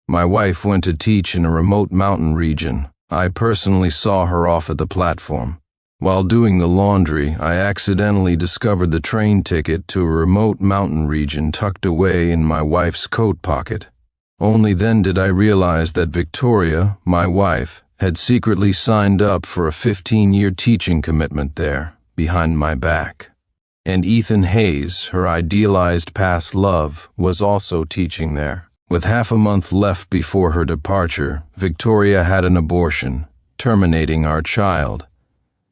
My wife went to teach in a remote mountain region. I personally saw her off at the platform. While doing the laundry, I accidentally discovered the train ticket to a remote mountain region tucked away in my wife's coat pocket. Only then did I realize that Victoria, my wife, had secretly signed up for a 15-year teaching commitment there, behind my back. And Ethan Hayes, her idealized past love, was also teaching there. With half a month left before her departure, Victoria had an abortion, terminating our child.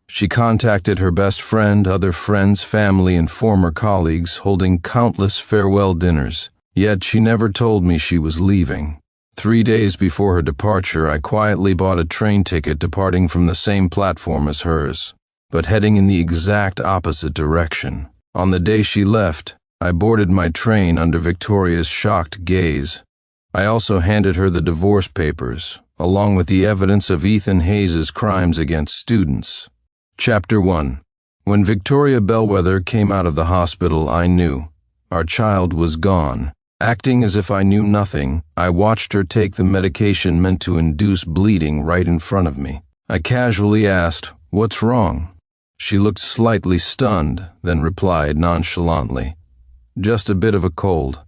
She contacted her best friend, other friends, family, and former colleagues, holding countless farewell dinners. Yet she never told me she was leaving. 3 days before her departure, I quietly bought a train ticket departing from the same platform as hers, but heading in the exact opposite direction. On the day she left, I boarded my train under Victoria's shocked gaze. I also handed her the divorce papers, along with the evidence of Ethan Hayes' crimes against students. Chapter 1. When Victoria Bellwether came out of the hospital, I knew. Our child was gone. Acting as if I knew nothing, I watched her take the medication meant to induce bleeding right in front of me. I casually asked, "What's wrong?" She looked slightly stunned, then replied nonchalantly, "Just a bit of a cold."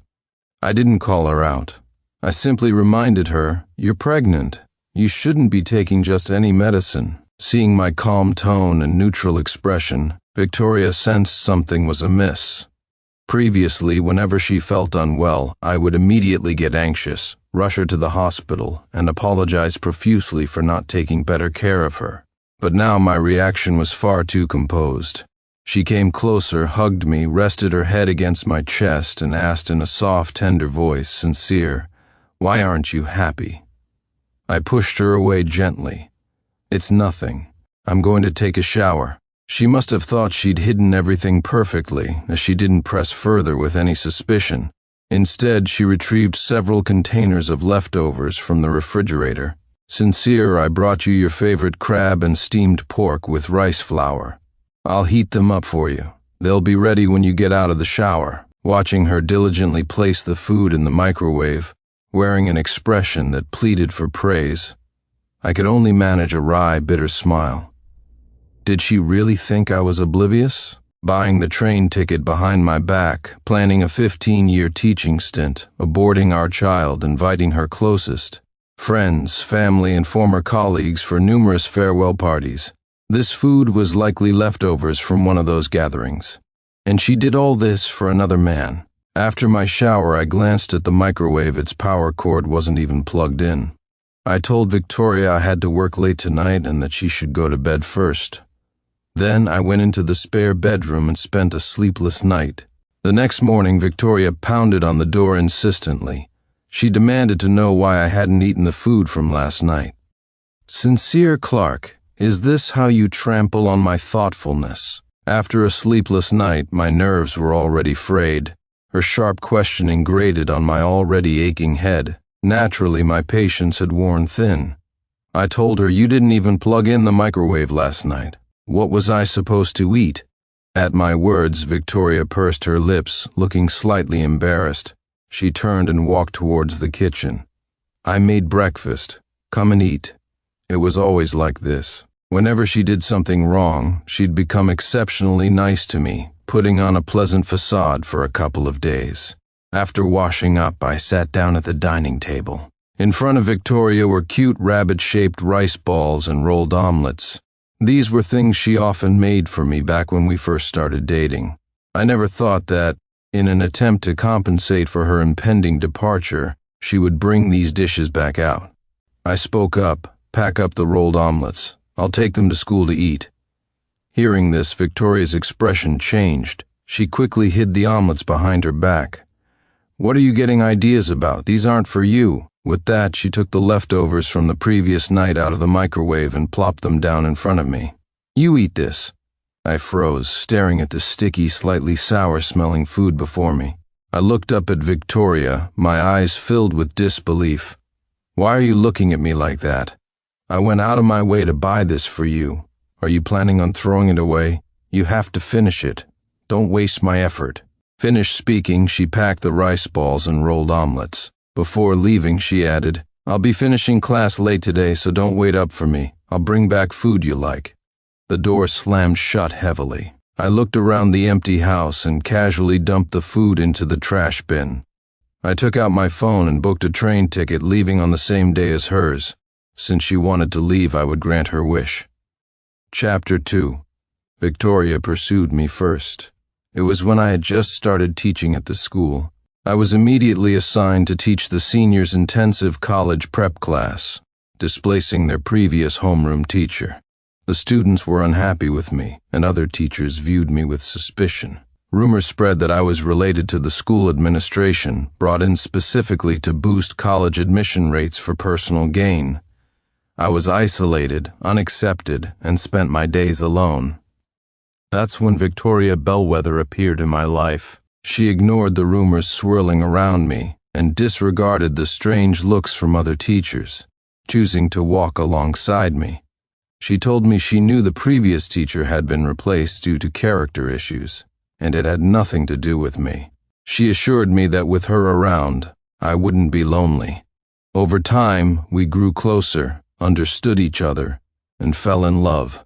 I didn't call her out. I simply reminded her, "You're pregnant. You shouldn't be taking just any medicine." Seeing my calm tone and neutral expression, Victoria sensed something was amiss. Previously, whenever she felt unwell, I would immediately get anxious, rush her to the hospital, and apologize profusely for not taking better care of her. But now my reaction was far too composed. She came closer, hugged me, rested her head against my chest, and asked in a soft, tender voice, sincere, "Why aren't you happy?" I pushed her away gently. "It's nothing. I'm going to take a shower." She must have thought she'd hidden everything perfectly, as she didn't press further with any suspicion. Instead, she retrieved several containers of leftovers from the refrigerator. "Sincere, I brought you your favorite crab and steamed pork with rice flour. I'll heat them up for you. They'll be ready when you get out of the shower." Watching her diligently place the food in the microwave, wearing an expression that pleaded for praise, I could only manage a wry, bitter smile. Did she really think I was oblivious? Buying the train ticket behind my back, planning a 15-year teaching stint, aborting our child, inviting her closest friends, family, and former colleagues for numerous farewell parties. This food was likely leftovers from one of those gatherings. And she did all this for another man. After my shower, I glanced at the microwave. Its power cord wasn't even plugged in. I told Victoria I had to work late tonight and that she should go to bed first. Then I went into the spare bedroom and spent a sleepless night. The next morning, Victoria pounded on the door insistently. She demanded to know why I hadn't eaten the food from last night. "Sincere Clark, is this how you trample on my thoughtfulness?" After a sleepless night, my nerves were already frayed. Her sharp questioning grated on my already aching head. Naturally, my patience had worn thin. I told her, "You didn't even plug in the microwave last night. What was I supposed to eat?" At my words, Victoria pursed her lips, looking slightly embarrassed. She turned and walked towards the kitchen. "I made breakfast. Come and eat." It was always like this. Whenever she did something wrong, she'd become exceptionally nice to me, putting on a pleasant facade for a couple of days. After washing up, I sat down at the dining table. In front of Victoria were cute rabbit-shaped rice balls and rolled omelets. These were things she often made for me back when we first started dating. I never thought that, in an attempt to compensate for her impending departure, she would bring these dishes back out. I spoke up, "Pack up the rolled omelets. I'll take them to school to eat." Hearing this, Victoria's expression changed. She quickly hid the omelets behind her back. "What are you getting ideas about? These aren't for you." With that, she took the leftovers from the previous night out of the microwave and plopped them down in front of me. "You eat this." I froze, staring at the sticky, slightly sour-smelling food before me. I looked up at Victoria, my eyes filled with disbelief. "Why are you looking at me like that? I went out of my way to buy this for you. Are you planning on throwing it away? You have to finish it. Don't waste my effort." Finished speaking, she packed the rice balls and rolled omelets. Before leaving, she added, "I'll be finishing class late today, so don't wait up for me. I'll bring back food you like." The door slammed shut heavily. I looked around the empty house and casually dumped the food into the trash bin. I took out my phone and booked a train ticket, leaving on the same day as hers. Since she wanted to leave, I would grant her wish. Chapter 2. Victoria pursued me first. It was when I had just started teaching at the school. I was immediately assigned to teach the seniors' intensive college prep class, displacing their previous homeroom teacher. The students were unhappy with me, and other teachers viewed me with suspicion. Rumors spread that I was related to the school administration, brought in specifically to boost college admission rates for personal gain. I was isolated, unaccepted, and spent my days alone. That's when Victoria Bellwether appeared in my life. She ignored the rumors swirling around me and disregarded the strange looks from other teachers, choosing to walk alongside me. She told me she knew the previous teacher had been replaced due to character issues, and it had nothing to do with me. She assured me that with her around, I wouldn't be lonely. Over time, we grew closer, understood each other, and fell in love.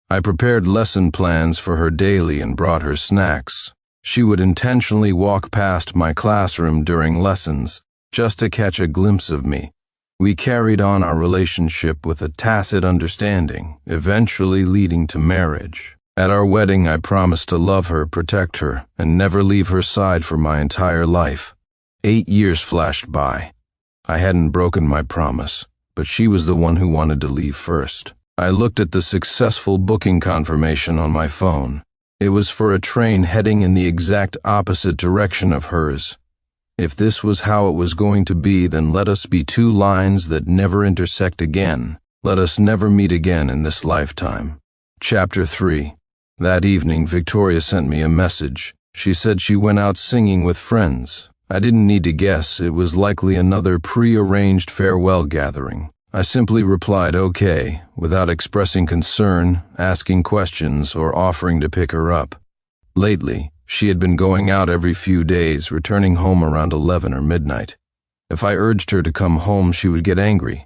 I prepared lesson plans for her daily and brought her snacks. She would intentionally walk past my classroom during lessons, just to catch a glimpse of me. We carried on our relationship with a tacit understanding, eventually leading to marriage. At our wedding, I promised to love her, protect her, and never leave her side for my entire life. 8 years flashed by. I hadn't broken my promise, but she was the one who wanted to leave first. I looked at the successful booking confirmation on my phone. It was for a train heading in the exact opposite direction of hers. If this was how it was going to be, then let us be two lines that never intersect again. Let us never meet again in this lifetime. Chapter 3. That evening, Victoria sent me a message. She said she went out singing with friends. I didn't need to guess. It was likely another pre-arranged farewell gathering. I simply replied okay, without expressing concern, asking questions, or offering to pick her up. Lately, she had been going out every few days, returning home around 11 or midnight. If I urged her to come home, she would get angry.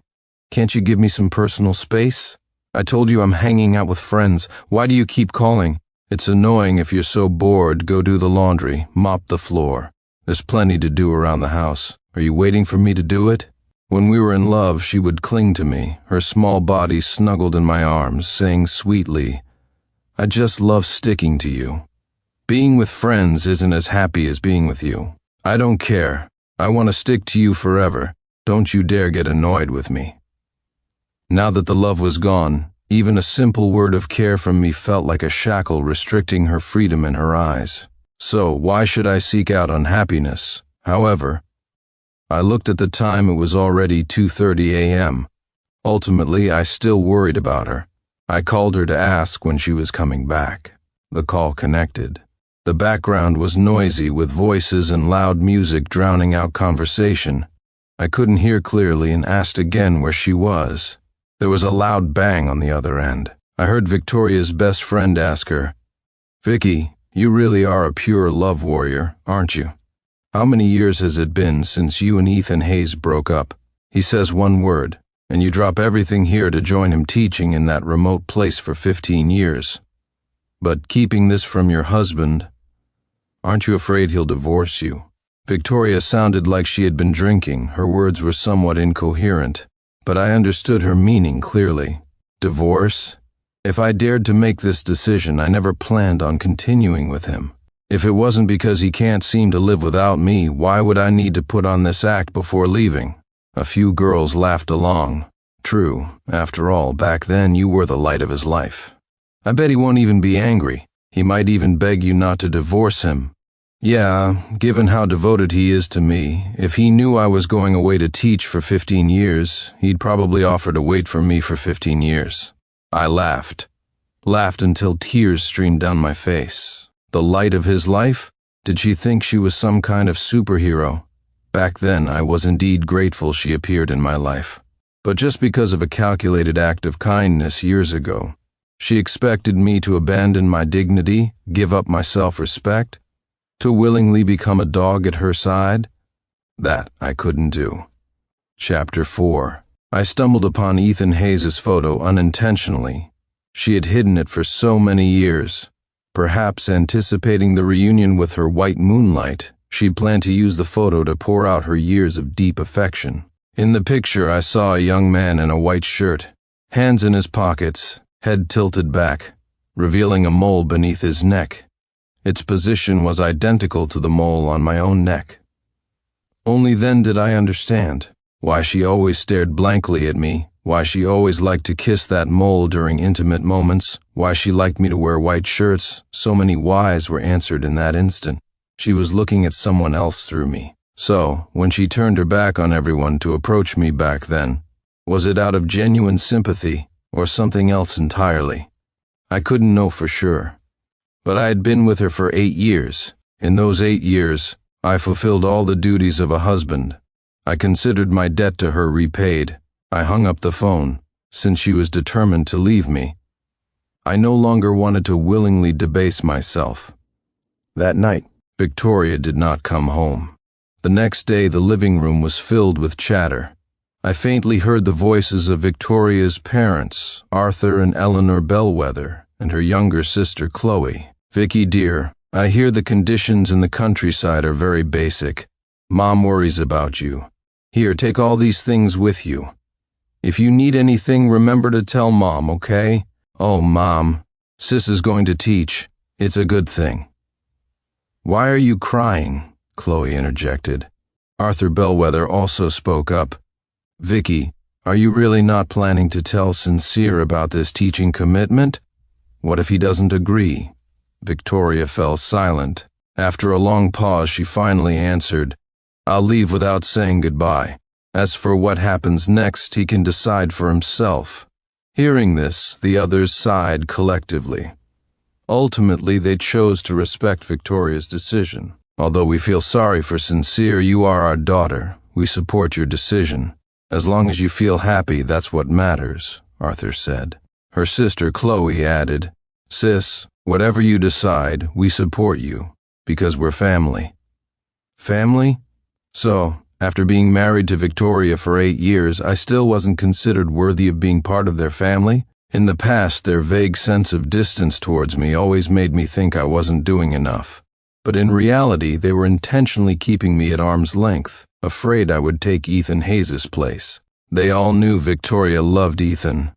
"Can't you give me some personal space? I told you I'm hanging out with friends. Why do you keep calling? It's annoying. If you're so bored, go do the laundry, mop the floor. There's plenty to do around the house. Are you waiting for me to do it?" When we were in love, she would cling to me, her small body snuggled in my arms, saying sweetly, "I just love sticking to you. Being with friends isn't as happy as being with you. I don't care. I want to stick to you forever. Don't you dare get annoyed with me." Now that the love was gone, even a simple word of care from me felt like a shackle restricting her freedom in her eyes. So why should I seek out unhappiness? However, I looked at the time. It was already 2:30 a.m. Ultimately, I still worried about her. I called her to ask when she was coming back. The call connected. The background was noisy, with voices and loud music drowning out conversation. I couldn't hear clearly and asked again where she was. There was a loud bang on the other end. I heard Victoria's best friend ask her, "Vicky, you really are a pure love warrior, aren't you? How many years has it been since you and Ethan Hayes broke up? He says one word, and you drop everything here to join him teaching in that remote place for 15 years. But keeping this from your husband, aren't you afraid he'll divorce you?" Victoria sounded like she had been drinking. Her words were somewhat incoherent, but I understood her meaning clearly. Divorce? If I dared to make this decision, I never planned on continuing with him. If it wasn't because he can't seem to live without me, why would I need to put on this act before leaving? A few girls laughed along. True, after all, back then you were the light of his life. I bet he won't even be angry. He might even beg you not to divorce him. Yeah, given how devoted he is to me, if he knew I was going away to teach for 15 years, he'd probably offer to wait for me for 15 years. I laughed until tears streamed down my face. The light of his life? Did she think she was some kind of superhero? Back then, I was indeed grateful she appeared in my life. But just because of a calculated act of kindness years ago, she expected me to abandon my dignity, give up my self-respect, to willingly become a dog at her side? That I couldn't do. Chapter 4. I stumbled upon Ethan Hayes' photo unintentionally. She had hidden it for so many years. Perhaps anticipating the reunion with her white moonlight, she planned to use the photo to pour out her years of deep affection. In the picture, I saw a young man in a white shirt, hands in his pockets, head tilted back, revealing a mole beneath his neck. Its position was identical to the mole on my own neck. Only then did I understand why she always stared blankly at me, why she always liked to kiss that mole during intimate moments, why she liked me to wear white shirts. So many whys were answered in that instant. She was looking at someone else through me. So, when she turned her back on everyone to approach me back then, was it out of genuine sympathy or something else entirely? I couldn't know for sure. But I had been with her for 8 years. In those 8 years, I fulfilled all the duties of a husband. I considered my debt to her repaid. I hung up the phone, since she was determined to leave me. I no longer wanted to willingly debase myself. That night, Victoria did not come home. The next day, the living room was filled with chatter. I faintly heard the voices of Victoria's parents, Arthur and Eleanor Bellwether, and her younger sister, Chloe. "Vicky, dear, I hear the conditions in the countryside are very basic. Mom worries about you. Here, take all these things with you. If you need anything, remember to tell Mom, okay? Oh, Mom, Sis is going to teach. It's a good thing." "Why are you crying?" Chloe interjected. Arthur Bellwether also spoke up. "Vicky, are you really not planning to tell Sincere about this teaching commitment? What if he doesn't agree?" Victoria fell silent. After a long pause, she finally answered, "I'll leave without saying goodbye. As for what happens next, he can decide for himself." Hearing this, the others sighed collectively. Ultimately, they chose to respect Victoria's decision. "Although we feel sorry for Sincere, you are our daughter. We support your decision. As long as you feel happy, that's what matters," Arthur said. Her sister Chloe added, "Sis, whatever you decide, we support you, because we're family." Family? So, after being married to Victoria for 8 years, I still wasn't considered worthy of being part of their family? In the past, their vague sense of distance towards me always made me think I wasn't doing enough. But in reality, they were intentionally keeping me at arm's length, afraid I would take Ethan Hayes' place. They all knew Victoria loved Ethan,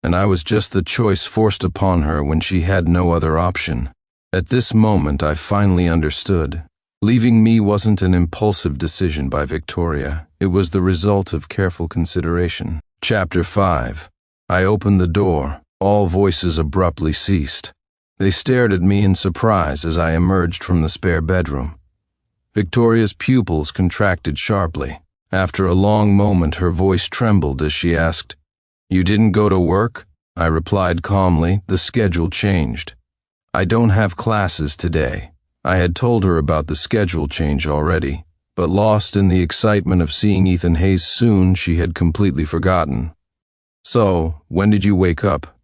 and I was just the choice forced upon her when she had no other option. At this moment, I finally understood. Leaving me wasn't an impulsive decision by Victoria. It was the result of careful consideration. Chapter 5. I opened the door. All voices abruptly ceased. They stared at me in surprise as I emerged from the spare bedroom. Victoria's pupils contracted sharply. After a long moment, her voice trembled as she asked, "You didn't go to work?" I replied calmly, "The schedule changed. I don't have classes today." I had told her about the schedule change already, but lost in the excitement of seeing Ethan Hayes soon, she had completely forgotten. "So, when did you wake up?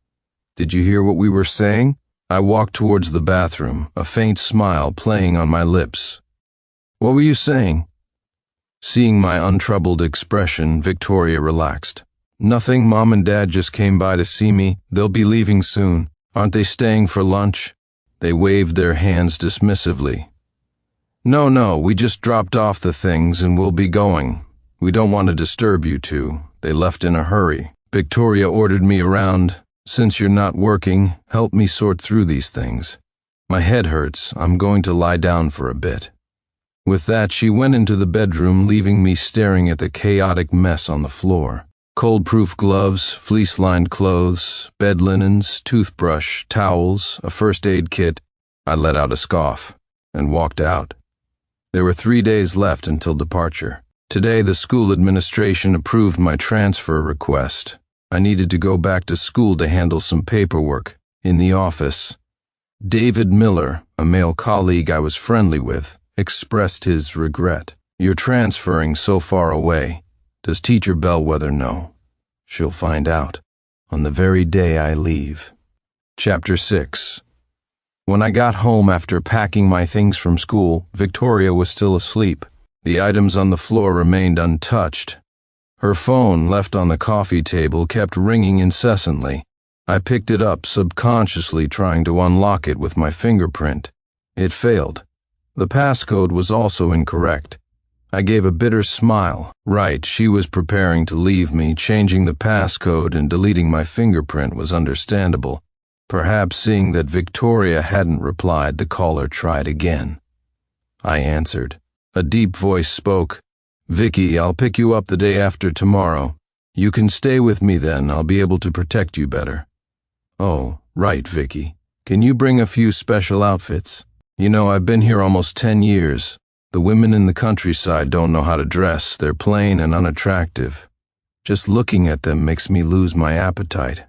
Did you hear what we were saying?" I walked towards the bathroom, a faint smile playing on my lips. "What were you saying?" Seeing my untroubled expression, Victoria relaxed. "Nothing, Mom and Dad just came by to see me. They'll be leaving soon. Aren't they staying for lunch?" They waved their hands dismissively. No, we just dropped off the things and we'll be going. We don't want to disturb you two." They left in a hurry. Victoria ordered me around. "Since you're not working, help me sort through these things. My head hurts. I'm going to lie down for a bit." With that, she went into the bedroom, leaving me staring at the chaotic mess on the floor. Cold-proof gloves, fleece-lined clothes, bed linens, toothbrush, towels, a first aid kit. I let out a scoff and walked out. There were 3 days left until departure. Today, the school administration approved my transfer request. I needed to go back to school to handle some paperwork in the office. David Miller, a male colleague I was friendly with, expressed his regret. "You're transferring so far away. Does Teacher Bellwether know?" "She'll find out on the very day I leave." Chapter 6. When I got home after packing my things from school, Victoria was still asleep. The items on the floor remained untouched. Her phone, left on the coffee table, kept ringing incessantly. I picked it up, subconsciously trying to unlock it with my fingerprint. It failed. The passcode was also incorrect. I gave a bitter smile. Right, she was preparing to leave me. Changing the passcode and deleting my fingerprint was understandable. Perhaps seeing that Victoria hadn't replied, the caller tried again. I answered. A deep voice spoke. "Vicky, I'll pick you up the day after tomorrow. You can stay with me then. I'll be able to protect you better." "Oh, right, Vicky. Can you bring a few special outfits? You know, I've been here almost 10 years. The women in the countryside don't know how to dress. They're plain and unattractive. Just looking at them makes me lose my appetite.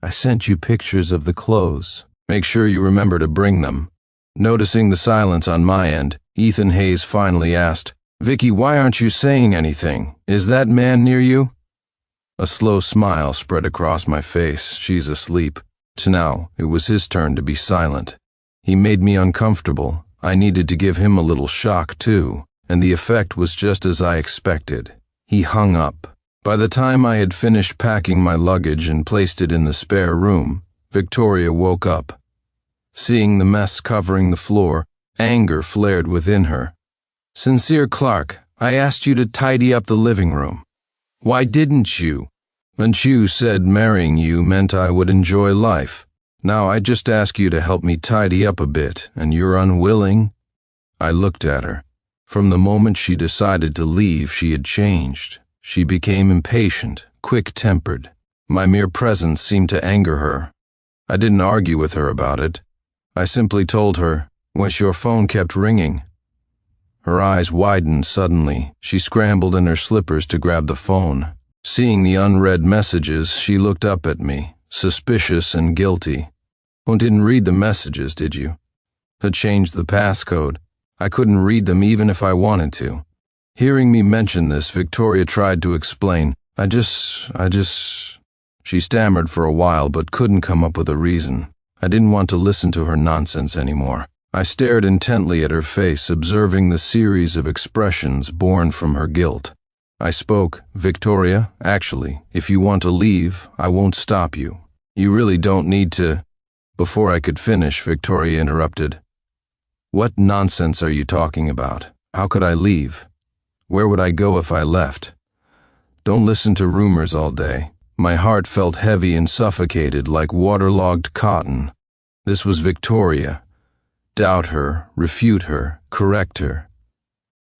I sent you pictures of the clothes. Make sure you remember to bring them." Noticing the silence on my end, Ethan Hayes finally asked, "Vicky, why aren't you saying anything? Is that man near you?" A slow smile spread across my face. She's asleep. Now, it was his turn to be silent. He made me uncomfortable. I needed to give him a little shock too, and the effect was just as I expected. He hung up. By the time I had finished packing my luggage and placed it in the spare room, Victoria woke up. Seeing the mess covering the floor, anger flared within her. "Sincere Clark, I asked you to tidy up the living room. Why didn't you? And you said marrying you meant I would enjoy life. Now I just ask you to help me tidy up a bit, and you're unwilling?" I looked at her. From the moment she decided to leave, she had changed. She became impatient, quick-tempered. My mere presence seemed to anger her. I didn't argue with her about it. I simply told her, "Well, your phone kept ringing." Her eyes widened suddenly. She scrambled in her slippers to grab the phone. Seeing the unread messages, she looked up at me, suspicious and guilty. "Oh, didn't read the messages, did you?" Had changed the passcode. I couldn't read them even if I wanted to. Hearing me mention this, Victoria tried to explain. I just... She stammered for a while but couldn't come up with a reason. I didn't want to listen to her nonsense anymore. I stared intently at her face, observing the series of expressions born from her guilt. I spoke. "Victoria, actually, if you want to leave, I won't stop you. You really don't need to—" Before I could finish, Victoria interrupted. "What nonsense are you talking about? How could I leave? Where would I go if I left? Don't listen to rumors all day." My heart felt heavy and suffocated like waterlogged cotton. This was Victoria. Doubt her, refute her, correct her.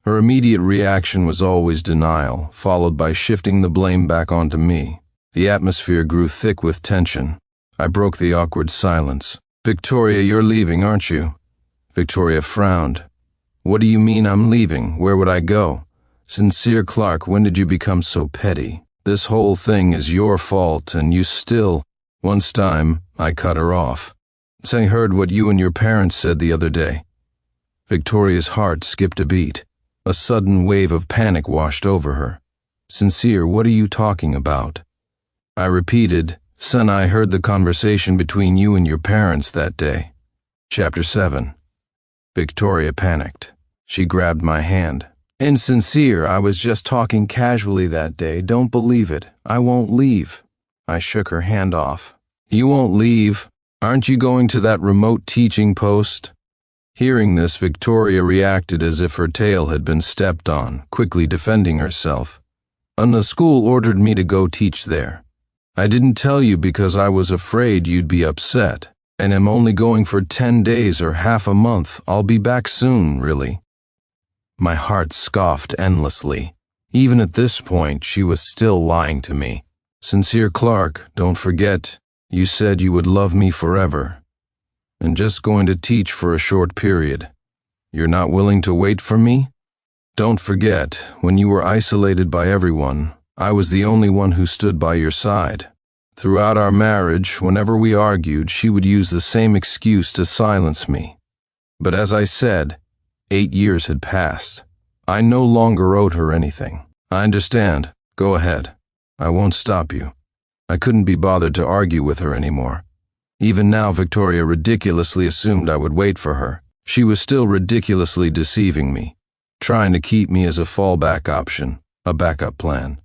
Her immediate reaction was always denial, followed by shifting the blame back onto me. The atmosphere grew thick with tension. I broke the awkward silence. "Victoria, you're leaving, aren't you?" Victoria frowned. "What do you mean I'm leaving? Where would I go?" "Sincere Clark, when did you become so petty? This whole thing is your fault, and you still—" Once time, I cut her off. "I heard what you and your parents said the other day." Victoria's heart skipped a beat. A sudden wave of panic washed over her. "Sincere, what are you talking about?" I repeated, "Son, I heard the conversation between you and your parents that day." Chapter 7. Victoria panicked. She grabbed my hand. "Insincere, I was just talking casually that day. Don't believe it. I won't leave." I shook her hand off. "You won't leave? Aren't you going to that remote teaching post?" Hearing this, Victoria reacted as if her tail had been stepped on, quickly defending herself. "And the school ordered me to go teach there. I didn't tell you because I was afraid you'd be upset, and I'm only going for 10 days or half a month. I'll be back soon, really." My heart scoffed endlessly. Even at this point, she was still lying to me. "Sincere Clark, don't forget, you said you would love me forever. And just going to teach for a short period. You're not willing to wait for me? Don't forget, when you were isolated by everyone, I was the only one who stood by your side. Throughout our marriage, whenever we argued, she would use the same excuse to silence me. But as I said, 8 years had passed. I no longer owed her anything. I understand. Go ahead. I won't stop you." I couldn't be bothered to argue with her anymore. Even now, Victoria ridiculously assumed I would wait for her. She was still ridiculously deceiving me. trying to keep me as a fallback option, a backup plan.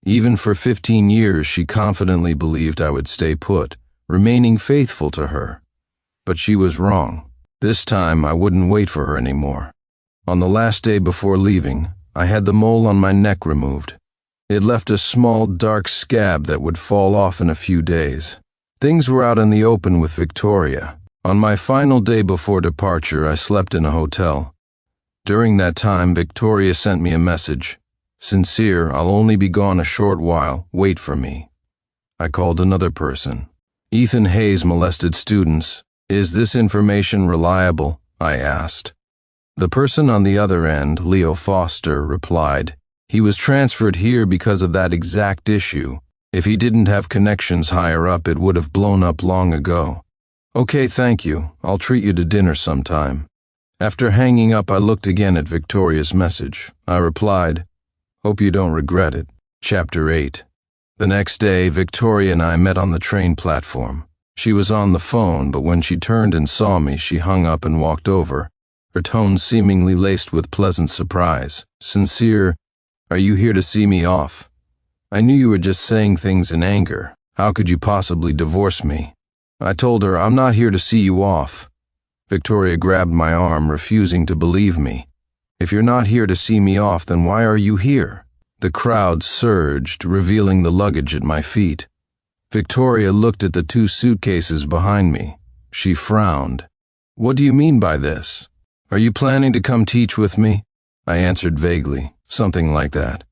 Even for 15 years, she confidently believed I would stay put, remaining faithful to her. But she was wrong. This time, I wouldn't wait for her anymore. On the last day before leaving, I had the mole on my neck removed. It left a small, dark scab that would fall off in a few days. Things were out in the open with Victoria. On my final day before departure, I slept in a hotel. During that time, Victoria sent me a message. "Sincere, I'll only be gone a short while. Wait for me." I called another person. "Ethan Hayes molested students. Is this information reliable?" I asked. The person on the other end, Leo Foster, replied, "He was transferred here because of that exact issue. If he didn't have connections higher up, it would have blown up long ago." "Okay, thank you. I'll treat you to dinner sometime." After hanging up, I looked again at Victoria's message. I replied, "Hope you don't regret it." Chapter 8. The next day, Victoria and I met on the train platform. She was on the phone, but when she turned and saw me, she hung up and walked over, her tone seemingly laced with pleasant surprise. "Sincere, are you here to see me off? I knew you were just saying things in anger. How could you possibly divorce me?" I told her, "I'm not here to see you off." Victoria grabbed my arm, refusing to believe me. "If you're not here to see me off, then why are you here?" The crowd surged, revealing the luggage at my feet. Victoria looked at the 2 suitcases behind me. She frowned. "What do you mean by this? Are you planning to come teach with me?" I answered vaguely, something like that.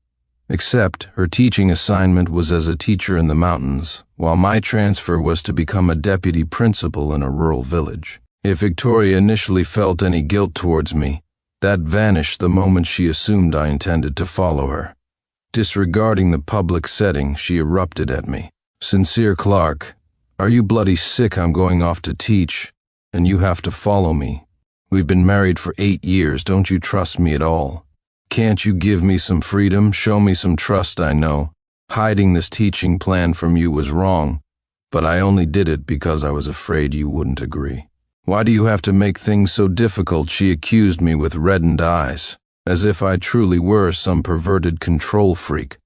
Except her teaching assignment was as a teacher in the mountains, while my transfer was to become a deputy principal in a rural village. If Victoria initially felt any guilt towards me, that vanished the moment she assumed I intended to follow her. Disregarding the public setting, she erupted at me. "Sincere Clark, are you bloody sick I'm going off to teach, and you have to follow me? We've been married for 8 years, don't you trust me at all? Can't you give me some freedom, show me some trust? I know hiding this teaching plan from you was wrong, but I only did it because I was afraid you wouldn't agree." "Why do you have to make things so difficult?" she accused me with reddened eyes, as if I truly were some perverted control freak,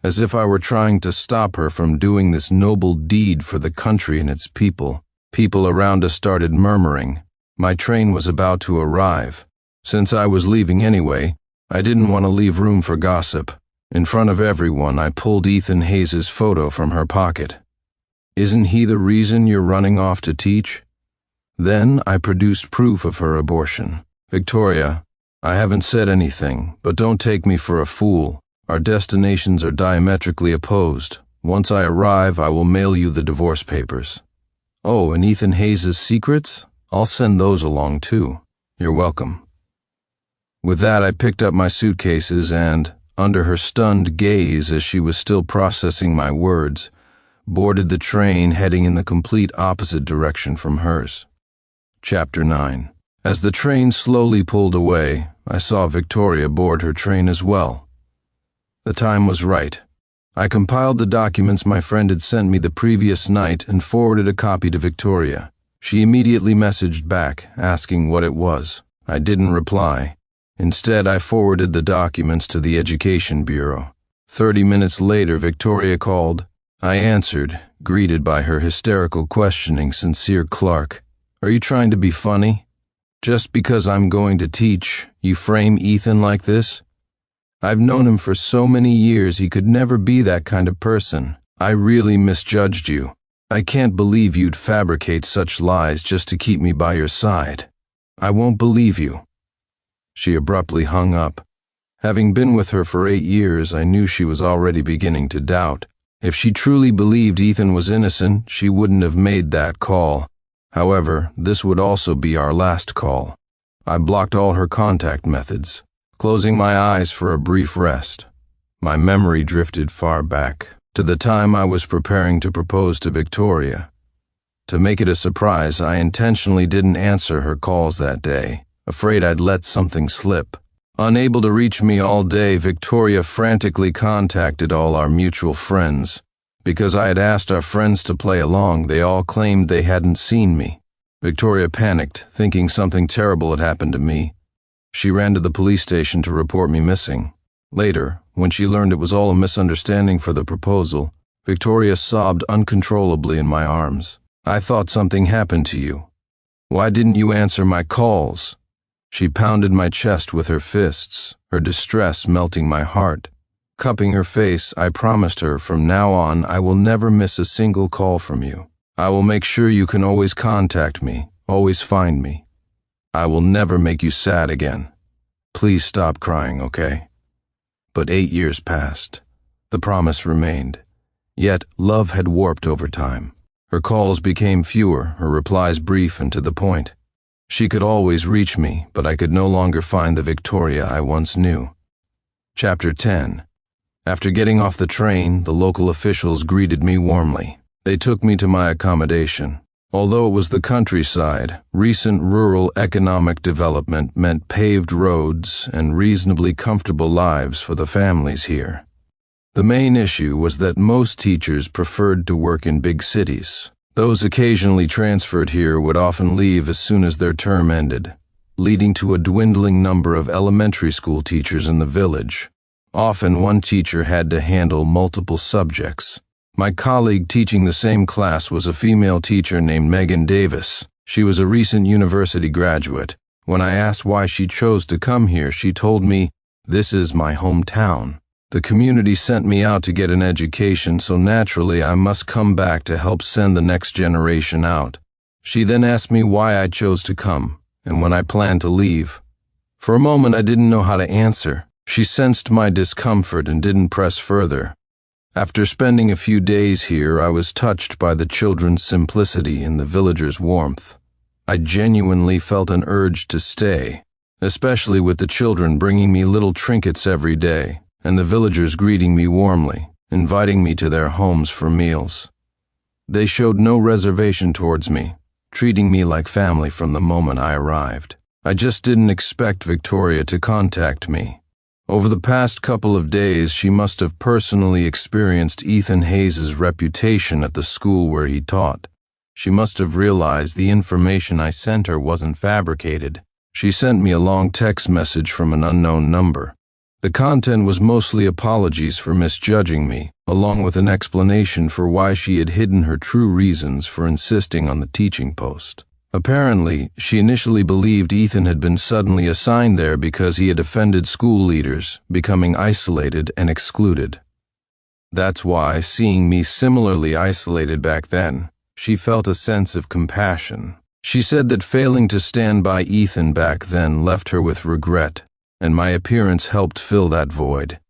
as if I were trying to stop her from doing this noble deed for the country and its people. People around us started murmuring. My train was about to arrive. Since I was leaving anyway, I didn't want to leave room for gossip. In front of everyone, I pulled Ethan Hayes' photo from her pocket. "Isn't he the reason you're running off to teach?" Then I produced proof of her abortion. "Victoria, I haven't said anything, but don't take me for a fool. Our destinations are diametrically opposed. Once I arrive, I will mail you the divorce papers." "Oh, and Ethan Hayes' secrets? I'll send those along too." "You're welcome." With that, I picked up my suitcases and, under her stunned gaze as she was still processing my words, boarded the train heading in the complete opposite direction from hers. Chapter 9. As the train slowly pulled away, I saw Victoria board her train as well. The time was right. I compiled the documents my friend had sent me the previous night and forwarded a copy to Victoria. She immediately messaged back, asking what it was. I didn't reply. Instead, I forwarded the documents to the Education Bureau. 30 minutes later, Victoria called. I answered, greeted by her hysterical questioning, "Sincere Clark, are you trying to be funny? Just because I'm going to teach, you frame Ethan like this? I've known him for so many years, he could never be that kind of person. I really misjudged you. I can't believe you'd fabricate such lies just to keep me by your side. I won't believe you." She abruptly hung up. Having been with her for 8 years, I knew she was already beginning to doubt. If she truly believed Ethan was innocent, she wouldn't have made that call. However, this would also be our last call. I blocked all her contact methods, closing my eyes for a brief rest. My memory drifted far back, to the time I was preparing to propose to Victoria. To make it a surprise, I intentionally didn't answer her calls that day, afraid I'd let something slip. Unable to reach me all day, Victoria frantically contacted all our mutual friends. Because I had asked our friends to play along, they all claimed they hadn't seen me. Victoria panicked, thinking something terrible had happened to me. She ran to the police station to report me missing. Later, when she learned it was all a misunderstanding for the proposal, Victoria sobbed uncontrollably in my arms. "I thought something happened to you. Why didn't you answer my calls?" She pounded my chest with her fists, her distress melting my heart. Cupping her face, I promised her from now on I will never miss a single call from you. I will make sure you can always contact me, always find me. I will never make you sad again. Please stop crying, okay? But 8 years passed. The promise remained. Yet, love had warped over time. Her calls became fewer, her replies brief and to the point. She could always reach me, but I could no longer find the Victoria I once knew. Chapter 10. After getting off the train, the local officials greeted me warmly. They took me to my accommodation. Although it was the countryside, recent rural economic development meant paved roads and reasonably comfortable lives for the families here. The main issue was that most teachers preferred to work in big cities. Those occasionally transferred here would often leave as soon as their term ended, leading to a dwindling number of elementary school teachers in the village. Often one teacher had to handle multiple subjects. My colleague teaching the same class was a female teacher named Megan Davis. She was a recent university graduate. When I asked why she chose to come here, she told me, "This is my hometown. The community sent me out to get an education, so naturally I must come back to help send the next generation out." She then asked me why I chose to come, and when I planned to leave. For a moment I didn't know how to answer. She sensed my discomfort and didn't press further. After spending a few days here, I was touched by the children's simplicity and the villagers' warmth. I genuinely felt an urge to stay, especially with the children bringing me little trinkets every day, and the villagers greeting me warmly, inviting me to their homes for meals. They showed no reservation towards me, treating me like family from the moment I arrived. I just didn't expect Victoria to contact me. Over the past couple of days, she must have personally experienced Ethan Hayes' reputation at the school where he taught. She must have realized the information I sent her wasn't fabricated. She sent me a long text message from an unknown number. The content was mostly apologies for misjudging me, along with an explanation for why she had hidden her true reasons for insisting on the teaching post. Apparently, she initially believed Ethan had been suddenly assigned there because he had offended school leaders, becoming isolated and excluded. That's why, seeing me similarly isolated back then, she felt a sense of compassion. She said that failing to stand by Ethan back then left her with regret, and my appearance helped fill that void.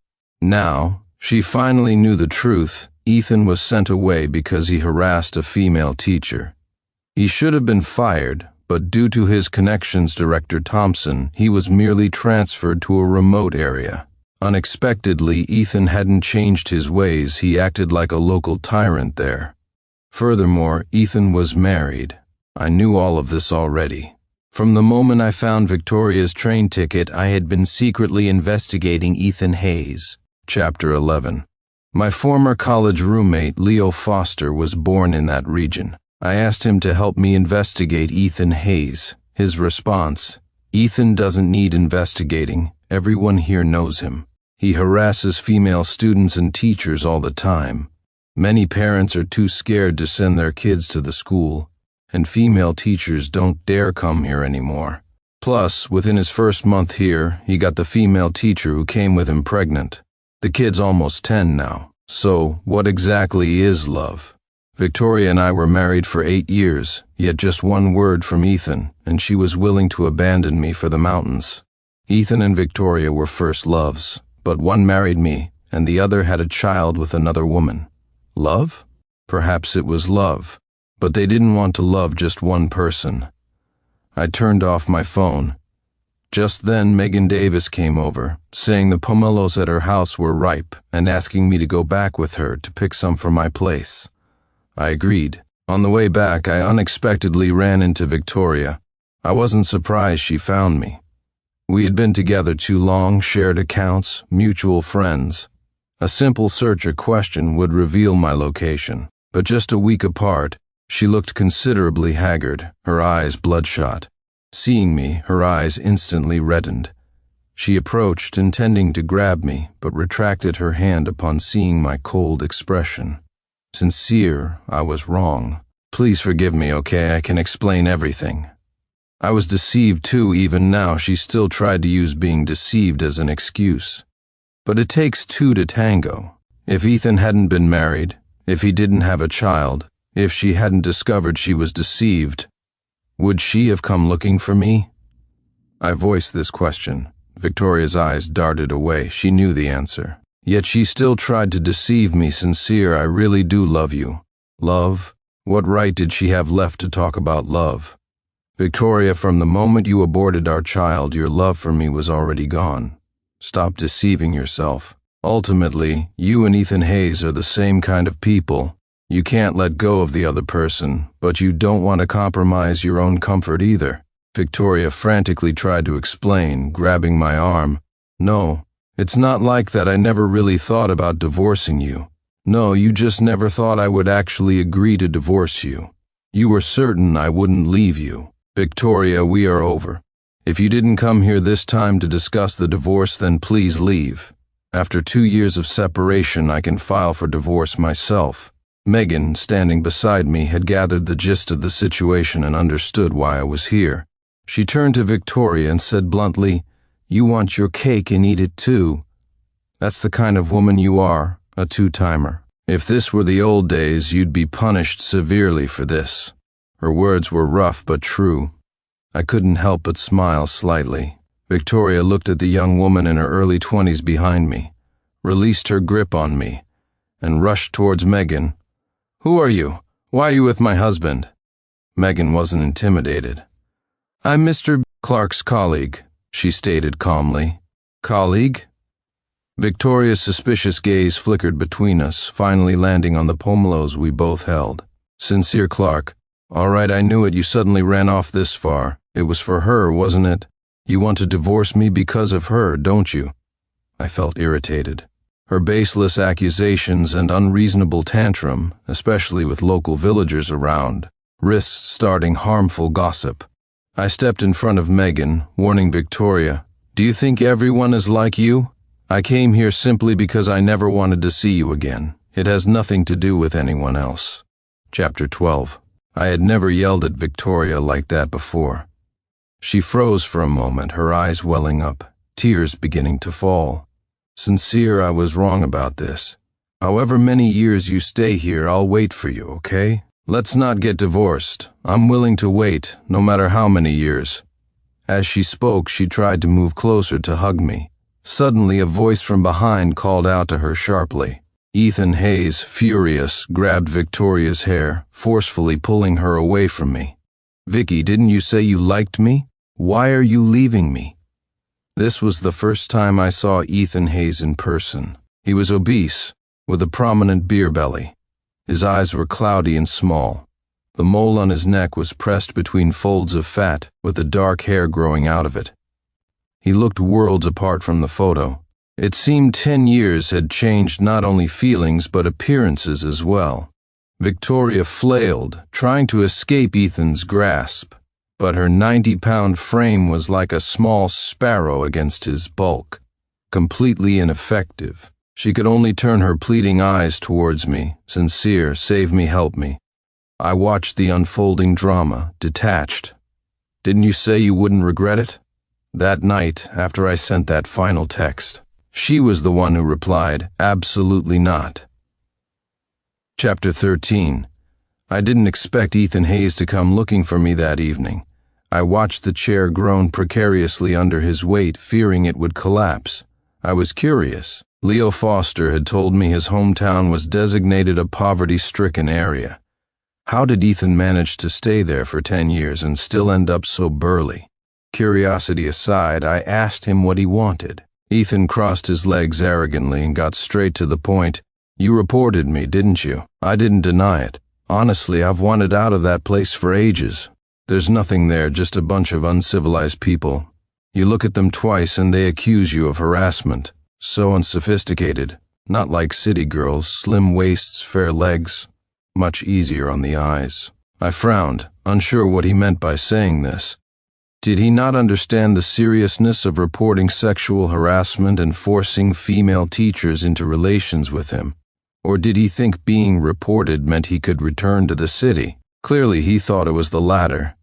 Now, she finally knew the truth. Ethan was sent away because he harassed a female teacher. He should have been fired, but due to his connections, Director Thompson, he was merely transferred to a remote area. Unexpectedly, Ethan hadn't changed his ways. He acted like a local tyrant there. Furthermore, Ethan was married. I knew all of this already. From the moment I found Victoria's train ticket, I had been secretly investigating Ethan Hayes. Chapter 11. My former college roommate, Leo Foster, was born in that region. I asked him to help me investigate Ethan Hayes. His response: "Ethan doesn't need investigating. Everyone here knows him. He harasses female students and teachers all the time. Many parents are too scared to send their kids to the school, and female teachers don't dare come here anymore. Plus, within his first month here, he got the female teacher who came with him pregnant. The kid's almost 10 now. So, what exactly is love? Victoria and I were married for 8 years, yet just one word from Ethan, and she was willing to abandon me for the mountains. Ethan and Victoria were first loves, but one married me, and the other had a child with another woman. Love? Perhaps it was love, but they didn't want to love just one person. I turned off my phone. Just then, Megan Davis came over, saying the pomelos at her house were ripe and asking me to go back with her to pick some for my place. I agreed. On the way back, I unexpectedly ran into Victoria. I wasn't surprised she found me. We had been together too long, shared accounts, mutual friends. A simple search or question would reveal my location. But just a week apart, she looked considerably haggard, her eyes bloodshot. Seeing me, her eyes instantly reddened. She approached, intending to grab me, but retracted her hand upon seeing my cold expression. Sincere, I was wrong. Please forgive me, okay? I can explain everything. I was deceived too. Even now, she still tried to use being deceived as an excuse. But it takes two to tango. If Ethan hadn't been married, if he didn't have a child, if she hadn't discovered she was deceived, would she have come looking for me? I voiced this question. Victoria's eyes darted away. She knew the answer. Yet she still tried to deceive me. Sincere, I really do love you. Love? What right did she have left to talk about love? Victoria, from the moment you aborted our child, your love for me was already gone. Stop deceiving yourself. Ultimately, you and Ethan Hayes are the same kind of people. You can't let go of the other person, but you don't want to compromise your own comfort either. Victoria frantically tried to explain, grabbing my arm. No, it's not like that. I never really thought about divorcing you. No, you just never thought I would actually agree to divorce you. You were certain I wouldn't leave you. Victoria, we are over. If you didn't come here this time to discuss the divorce, then please leave. After 2 years of separation, I can file for divorce myself. Megan, standing beside me, had gathered the gist of the situation and understood why I was here. She turned to Victoria and said bluntly, "You want your cake and eat it too. That's the kind of woman you are, a two-timer. If this were the old days, you'd be punished severely for this." Her words were rough but true. I couldn't help but smile slightly. Victoria looked at the young woman in her early 20s behind me, released her grip on me, and rushed towards Megan. "Who are you? Why are you with my husband?" Megan wasn't intimidated. "I'm Mr. Clark's colleague," she stated calmly. "Colleague?" Victoria's suspicious gaze flickered between us, finally landing on the pomelos we both held. "Sincere Clark. All right, I knew it. You suddenly ran off this far. It was for her, wasn't it? You want to divorce me because of her, don't you?" I felt irritated. Her baseless accusations and unreasonable tantrum, especially with local villagers around, risked starting harmful gossip. I stepped in front of Megan, warning Victoria, "Do you think everyone is like you? I came here simply because I never wanted to see you again. It has nothing to do with anyone else." Chapter 12. I had never yelled at Victoria like that before. She froze for a moment, her eyes welling up, tears beginning to fall. "Sincere, I was wrong about this. However many years you stay here, I'll wait for you, okay? Let's not get divorced. I'm willing to wait, no matter how many years." As she spoke, she tried to move closer to hug me. Suddenly, a voice from behind called out to her sharply. Ethan Hayes, furious, grabbed Victoria's hair, forcefully pulling her away from me. "Vicky, didn't you say you liked me? Why are you leaving me?" This was the first time I saw Ethan Hayes in person. He was obese, with a prominent beer belly. His eyes were cloudy and small. The mole on his neck was pressed between folds of fat, with the dark hair growing out of it. He looked worlds apart from the photo. It seemed 10 years had changed not only feelings but appearances as well. Victoria flailed, trying to escape Ethan's grasp, but her 90-pound frame was like a small sparrow against his bulk, completely ineffective. She could only turn her pleading eyes towards me. "Sincere, save me, help me." I watched the unfolding drama, detached. "Didn't you say you wouldn't regret it?" That night, after I sent that final text, she was the one who replied, "Absolutely not." Chapter 13. I didn't expect Ethan Hayes to come looking for me that evening. I watched the chair groan precariously under his weight, fearing it would collapse. I was curious. Leo Foster had told me his hometown was designated a poverty-stricken area. How did Ethan manage to stay there for 10 years and still end up so burly? Curiosity aside, I asked him what he wanted. Ethan crossed his legs arrogantly and got straight to the point. "You reported me, didn't you? I didn't deny it. Honestly, I've wanted out of that place for ages. There's nothing there, just a bunch of uncivilized people. You look at them twice and they accuse you of harassment. So unsophisticated, not like city girls, slim waists, fair legs. Much easier on the eyes." I frowned, unsure what he meant by saying this. Did he not understand the seriousness of reporting sexual harassment and forcing female teachers into relations with him? Or did he think being reported meant he could return to the city? Clearly he thought it was the latter.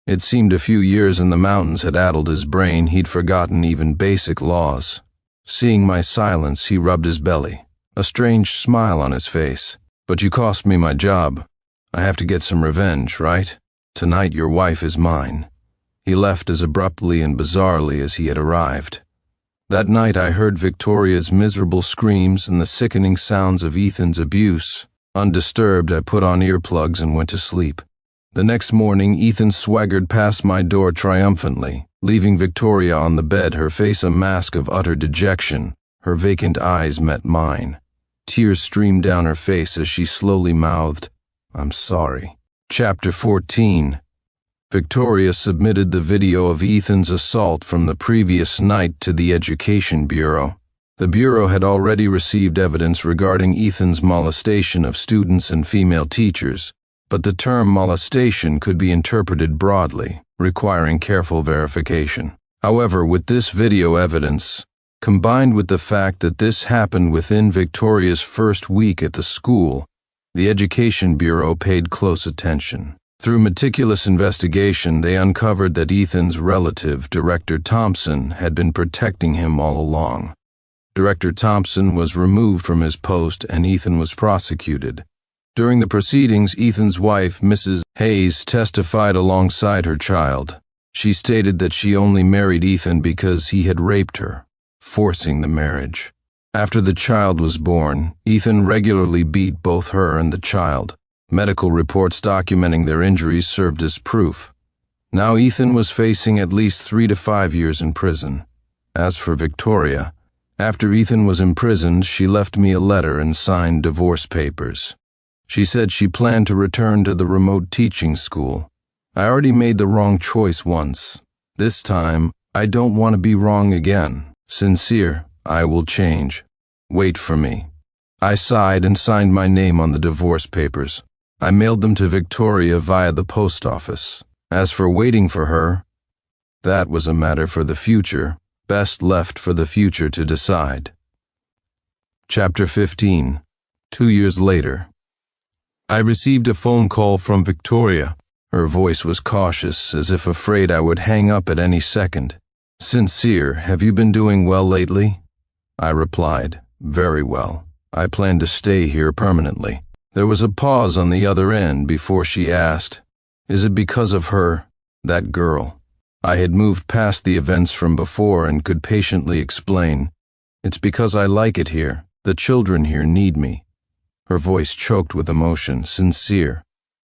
It seemed a few years in the mountains had addled his brain. He'd forgotten even basic laws. Seeing my silence, he rubbed his belly, a strange smile on his face. But you cost me my job. I have to get some revenge, right? Tonight your wife is mine. He left as abruptly and bizarrely as he had arrived. That night I heard Victoria's miserable screams and the sickening sounds of Ethan's abuse. Undisturbed, I put on earplugs and went to sleep. The next morning, Ethan swaggered past my door triumphantly, leaving Victoria on the bed, her face a mask of utter dejection. Her vacant eyes met mine. Tears streamed down her face as she slowly mouthed, "I'm sorry." Chapter 14. Victoria submitted the video of Ethan's assault from the previous night to the Education Bureau. The Bureau had already received evidence regarding Ethan's molestation of students and female teachers, but the term molestation could be interpreted broadly, requiring careful verification. However, with this video evidence, combined with the fact that this happened within Victoria's first week at the school, the Education Bureau paid close attention. Through meticulous investigation, they uncovered that Ethan's relative, Director Thompson, had been protecting him all along. Director Thompson was removed from his post and Ethan was prosecuted. During the proceedings, Ethan's wife, Mrs. Hayes, testified alongside her child. She stated that she only married Ethan because he had raped her, forcing the marriage. After the child was born, Ethan regularly beat both her and the child. Medical reports documenting their injuries served as proof. Now Ethan was facing at least 3 to 5 years in prison. As for Victoria, after Ethan was imprisoned, she left me a letter and signed divorce papers. She said she planned to return to the remote teaching school. I already made the wrong choice once. This time, I don't want to be wrong again. Sincere, I will change. Wait for me. I sighed and signed my name on the divorce papers. I mailed them to Victoria via the post office. As for waiting for her, that was a matter for the future, best left for the future to decide. Chapter 15. 2 years later. I received a phone call from Victoria. Her voice was cautious, as if afraid I would hang up at any second. "Sincere, have you been doing well lately?" I replied, "Very well. I plan to stay here permanently." There was a pause on the other end before she asked, "Is it because of her, that girl?" I had moved past the events from before and could patiently explain, "It's because I like it here. The children here need me." Her voice choked with emotion. "Sincere,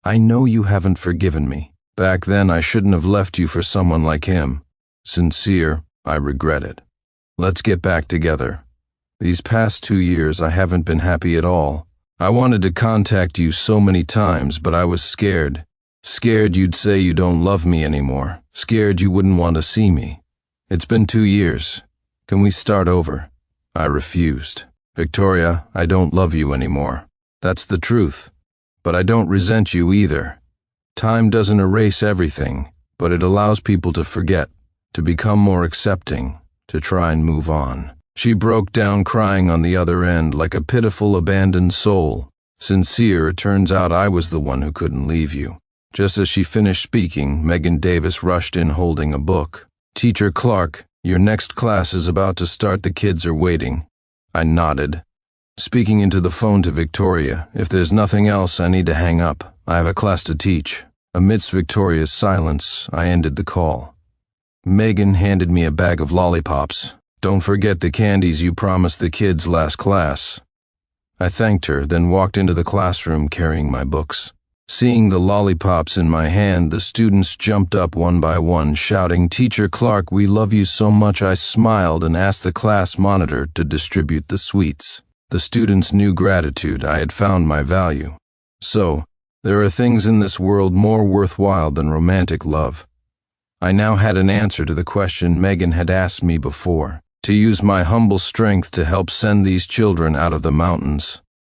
I know you haven't forgiven me. Back then I shouldn't have left you for someone like him. Sincere, I regret it. Let's get back together. These past 2 years I haven't been happy at all. I wanted to contact you so many times, but I was scared. Scared you'd say you don't love me anymore. Scared you wouldn't want to see me. It's been 2 years. Can we start over?" I refused. "Victoria, I don't love you anymore. That's the truth. But I don't resent you either. Time doesn't erase everything, but it allows people to forget, to become more accepting, to try and move on." She broke down crying on the other end like a pitiful abandoned soul. "Sincere, it turns out I was the one who couldn't leave you." Just as she finished speaking, Megan Davis rushed in holding a book. "Teacher Clark, your next class is about to start. The kids are waiting." I nodded, speaking into the phone to Victoria. "If there's nothing else, I need to hang up. I have a class to teach." Amidst Victoria's silence, I ended the call. Megan handed me a bag of lollipops. "Don't forget the candies you promised the kids last class." I thanked her, then walked into the classroom carrying my books. Seeing the lollipops in my hand, the students jumped up one by one, shouting, "Teacher Clark, we love you so much." I smiled and asked the class monitor to distribute the sweets. The students knew gratitude. I had found my value. So, there are things in this world more worthwhile than romantic love. I now had an answer to the question Megan had asked me before: to use my humble strength to help send these children out of the mountains.